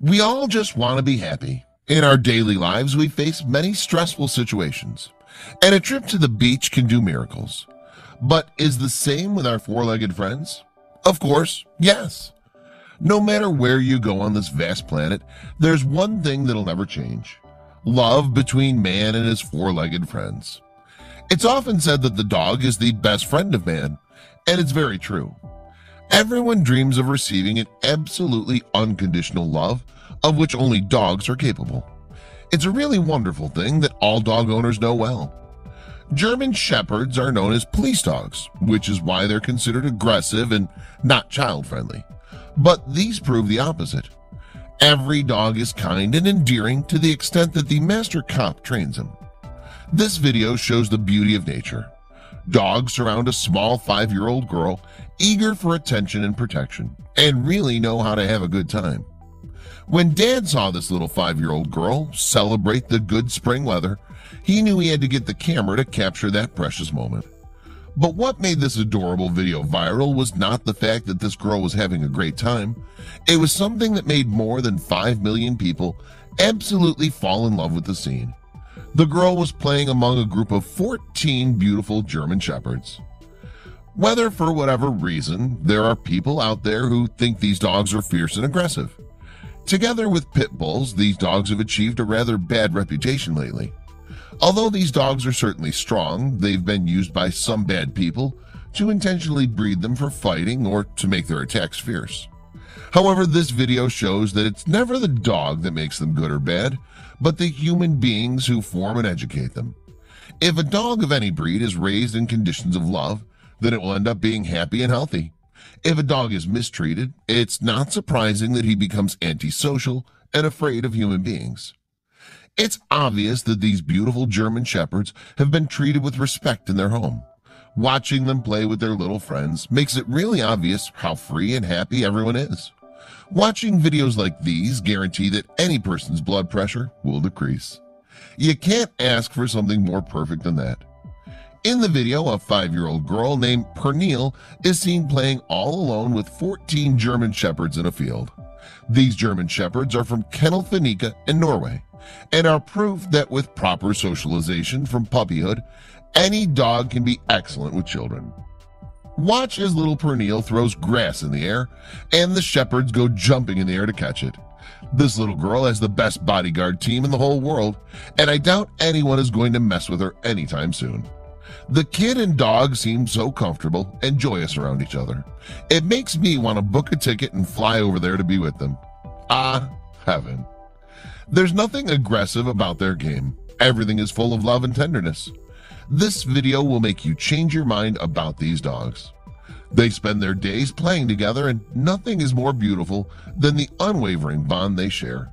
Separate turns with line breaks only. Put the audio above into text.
We all just want to be happy. In our daily lives, we face many stressful situations, and a trip to the beach can do miracles. But is the same with our four-legged friends? Of course, yes. No matter where you go on this vast planet, there's one thing that'll never change: love between man and his four-legged friends. It's often said that the dog is the best friend of man, and it's very true. Everyone dreams of receiving an absolutely unconditional love, of which only dogs are capable. It's a really wonderful thing that all dog owners know well. German Shepherds are known as police dogs, which is why they're considered aggressive and not child-friendly. But these prove the opposite. Every dog is kind and endearing to the extent that the master cop trains him. This video shows the beauty of nature. Dogs surround a small 5-year-old girl, eager for attention and protection, and really know how to have a good time. When Dad saw this little 5-year-old girl celebrate the good spring weather, he knew he had to get the camera to capture that precious moment. But what made this adorable video viral was not the fact that this girl was having a great time. It was something that made more than 5 million people absolutely fall in love with the scene. The girl was playing among a group of 14 beautiful German Shepherds. Whether for whatever reason, there are people out there who think these dogs are fierce and aggressive. Together with pit bulls, these dogs have achieved a rather bad reputation lately. Although these dogs are certainly strong, they've been used by some bad people to intentionally breed them for fighting or to make their attacks fierce. However, this video shows that it's never the dog that makes them good or bad, but the human beings who form and educate them. If a dog of any breed is raised in conditions of love, then it will end up being happy and healthy. If a dog is mistreated, it's not surprising that he becomes antisocial and afraid of human beings. It's obvious that these beautiful German Shepherds have been treated with respect in their home. Watching them play with their little friends makes it really obvious how free and happy everyone is. Watching videos like these guarantee that any person's blood pressure will decrease. You can't ask for something more perfect than that. In the video, a 5-year-old girl named Pernille is seen playing all alone with 14 German Shepherds in a field. These German Shepherds are from Kennelfinika in Norway, and are proof that with proper socialization from puppyhood, any dog can be excellent with children. Watch as little Pernille throws grass in the air, and the Shepherds go jumping in the air to catch it. This little girl has the best bodyguard team in the whole world, and I doubt anyone is going to mess with her anytime soon. The kid and dog seem so comfortable and joyous around each other. It makes me want to book a ticket and fly over there to be with them. Ah, heaven. There's nothing aggressive about their game. Everything is full of love and tenderness. This video will make you change your mind about these dogs. They spend their days playing together, and nothing is more beautiful than the unwavering bond they share.